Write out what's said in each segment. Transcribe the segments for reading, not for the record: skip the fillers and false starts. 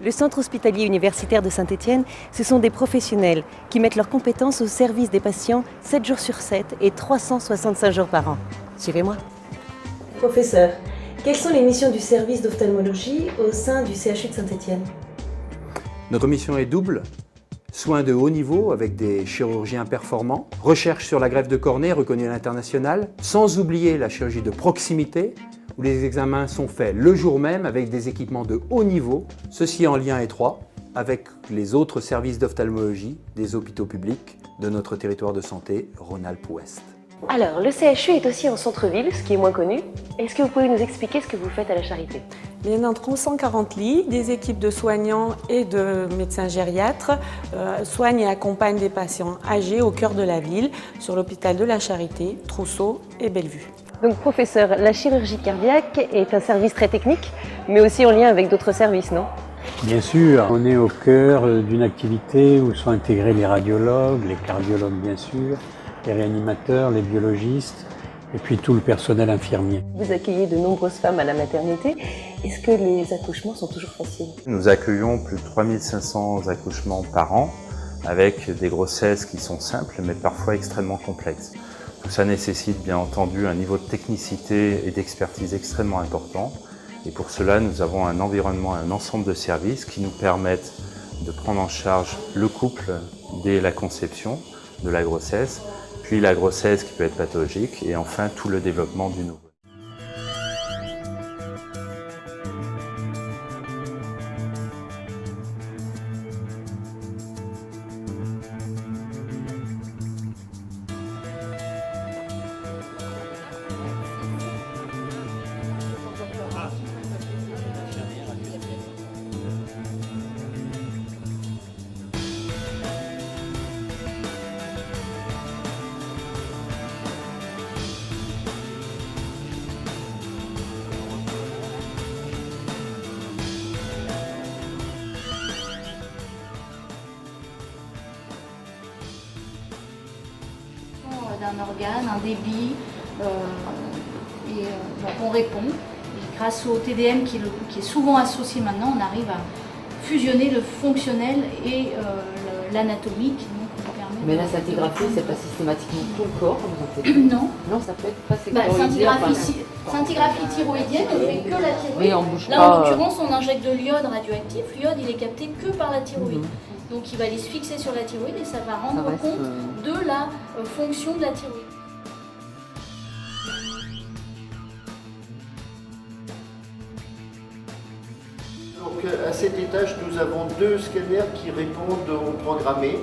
Le centre hospitalier universitaire de Saint-Étienne, ce sont des professionnels qui mettent leurs compétences au service des patients 7 jours sur 7 et 365 jours par an. Suivez-moi. Professeur, quelles sont les missions du service d'ophtalmologie au sein du CHU de Saint-Étienne? Notre mission est double. Soins de haut niveau avec des chirurgiens performants, recherche sur la greffe de cornée reconnue à l'international, sans oublier la chirurgie de proximité, où les examens sont faits le jour même avec des équipements de haut niveau, ceci en lien étroit avec les autres services d'ophtalmologie des hôpitaux publics de notre territoire de santé Rhône-Alpes-Ouest. Alors, le CHU est aussi en centre-ville, ce qui est moins connu. Est-ce que vous pouvez nous expliquer ce que vous faites à la Charité? Bien, entre 140 lits, des équipes de soignants et de médecins gériatres soignent et accompagnent des patients âgés au cœur de la ville, sur l'hôpital de la Charité, Trousseau et Bellevue. Donc, professeur, la chirurgie cardiaque est un service très technique, mais aussi en lien avec d'autres services, non? Bien sûr, on est au cœur d'une activité où sont intégrés les radiologues, les cardiologues bien sûr, les réanimateurs, les biologistes, et puis tout le personnel infirmier. Vous accueillez de nombreuses femmes à la maternité. Est-ce que les accouchements sont toujours faciles? Nous accueillons plus de 3500 accouchements par an, avec des grossesses qui sont simples, mais parfois extrêmement complexes. Tout ça nécessite bien entendu un niveau de technicité et d'expertise extrêmement important. Et pour cela, nous avons un environnement, un ensemble de services qui nous permettent de prendre en charge le couple dès la conception de la grossesse, puis la grossesse qui peut être pathologique, et enfin tout le développement du nouveau. D'un organe, un débit, on répond. Et grâce au TDM qui est souvent associé maintenant, on arrive à fusionner le fonctionnel et l'anatomique. Mais la scintigraphie, c'est pas systématiquement tout le corps, comme vous en faites? Non. Non, ça peut être pas sectorisé. Scintigraphie thyroïdienne, on fait que la thyroïde. Oui, on bouge là, pas. En l'occurrence, on injecte de l'iode radioactif. L'iode, il est capté que par la thyroïde. Donc, il va aller se fixer sur la thyroïde et ça va rendre compte de la fonction de la thyroïde. Donc, à cet étage, nous avons 2 scanners qui répondent au programmé.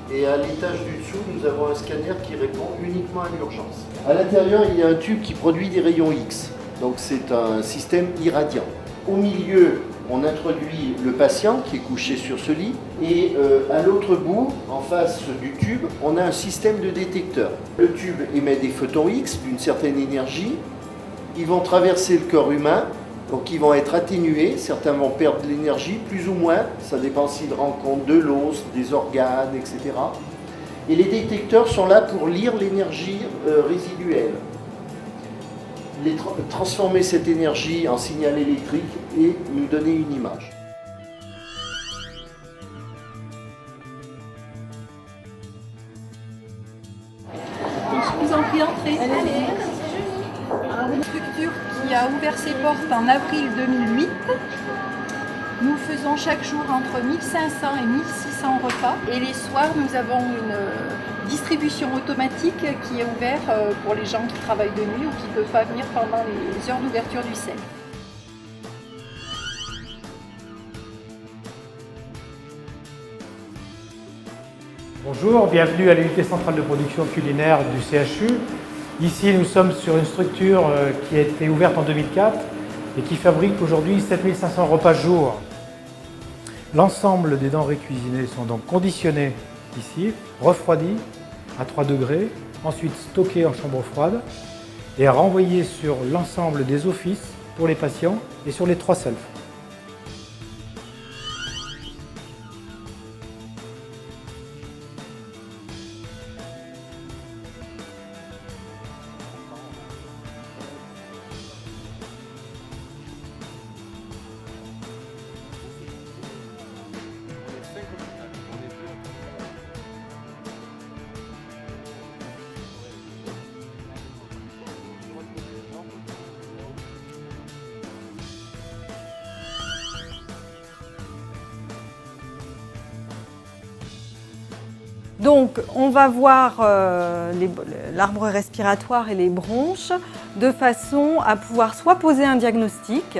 Et à l'étage du dessous, nous avons un scanner qui répond uniquement à l'urgence. À l'intérieur, il y a un tube qui produit des rayons X. Donc c'est un système irradiant. Au milieu, on introduit le patient qui est couché sur ce lit. Et à l'autre bout, en face du tube, on a un système de détecteur. Le tube émet des photons X d'une certaine énergie. Ils vont traverser le corps humain. Donc ils vont être atténués, certains vont perdre de l'énergie, plus ou moins, ça dépend s'ils rencontrent de l'os, des organes, etc. Et les détecteurs sont là pour lire l'énergie résiduelle, transformer cette énergie en signal électrique et nous donner une image. Je vous en prie, entrez. Une structure qui a ouvert ses portes en avril 2008. Nous faisons chaque jour entre 1500 et 1600 repas. Et les soirs, nous avons une distribution automatique qui est ouverte pour les gens qui travaillent de nuit ou qui ne peuvent pas venir pendant les heures d'ouverture du CEL. Bonjour, bienvenue à l'unité centrale de production culinaire du CHU. Ici, nous sommes sur une structure qui a été ouverte en 2004 et qui fabrique aujourd'hui 7500 repas jour. L'ensemble des denrées cuisinées sont donc conditionnées ici, refroidies à 3 degrés, ensuite stockées en chambre froide et renvoyées sur l'ensemble des offices pour les patients et sur les 3 selfs. Donc, on va voir l'arbre respiratoire et les bronches de façon à pouvoir soit poser un diagnostic.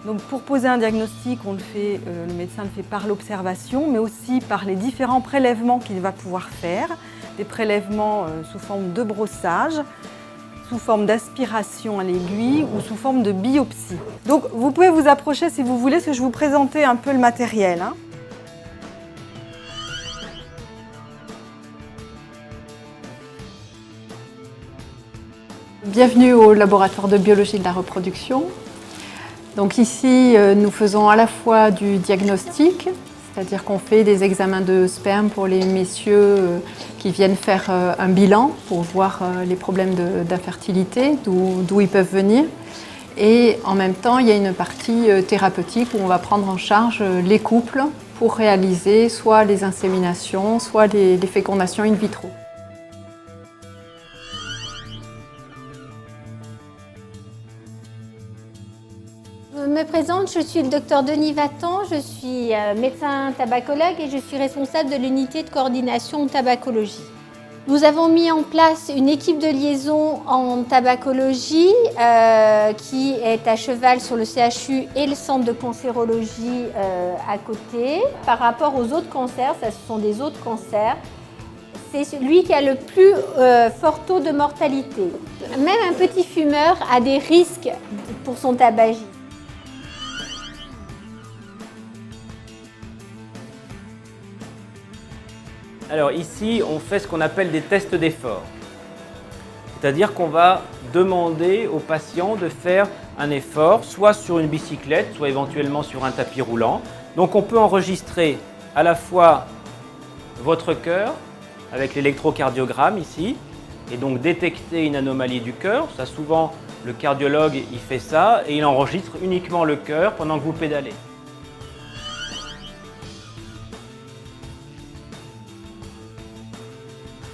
Donc, pour poser un diagnostic, le médecin le fait par l'observation, mais aussi par les différents prélèvements qu'il va pouvoir faire. Des prélèvements sous forme de brossage, sous forme d'aspiration à l'aiguille ou sous forme de biopsie. Donc, vous pouvez vous approcher si vous voulez, parce que je vais vous présenter un peu le matériel. Bienvenue au laboratoire de biologie de la reproduction. Donc ici, nous faisons à la fois du diagnostic, c'est-à-dire qu'on fait des examens de sperme pour les messieurs qui viennent faire un bilan pour voir les problèmes d'infertilité, d'où ils peuvent venir. Et en même temps, il y a une partie thérapeutique où on va prendre en charge les couples pour réaliser soit les inséminations, soit les fécondations in vitro. Je me présente, je suis le docteur Denis Vatan, je suis médecin tabacologue et je suis responsable de l'unité de coordination en tabacologie. Nous avons mis en place une équipe de liaison en tabacologie qui est à cheval sur le CHU et le centre de cancérologie à côté. Par rapport aux autres cancers, ce sont des autres cancers, c'est celui qui a le plus fort taux de mortalité. Même un petit fumeur a des risques pour son tabagisme. Alors ici, on fait ce qu'on appelle des tests d'effort. C'est-à-dire qu'on va demander aux patients de faire un effort, soit sur une bicyclette, soit éventuellement sur un tapis roulant. Donc on peut enregistrer à la fois votre cœur avec l'électrocardiogramme ici, et donc détecter une anomalie du cœur. Ça, souvent, le cardiologue il fait ça et il enregistre uniquement le cœur pendant que vous pédalez.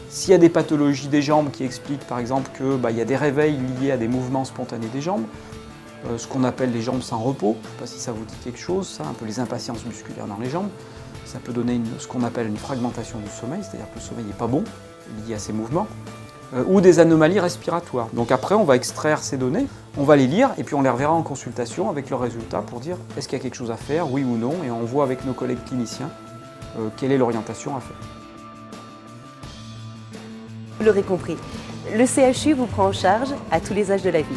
S'il y a des pathologies des jambes qui expliquent par exemple qu'il y a des réveils liés à des mouvements spontanés des jambes, ce qu'on appelle les jambes sans repos, je ne sais pas si ça vous dit quelque chose, ça, un peu les impatiences musculaires dans les jambes, ça peut donner ce qu'on appelle une fragmentation du sommeil, c'est-à-dire que le sommeil n'est pas bon, lié à ces mouvements, ou des anomalies respiratoires. Donc après, on va extraire ces données, on va les lire et puis on les reverra en consultation avec leurs résultats pour dire est-ce qu'il y a quelque chose à faire, oui ou non, et on voit avec nos collègues cliniciens quelle est l'orientation à faire. Vous l'aurez compris, le CHU vous prend en charge à tous les âges de la vie.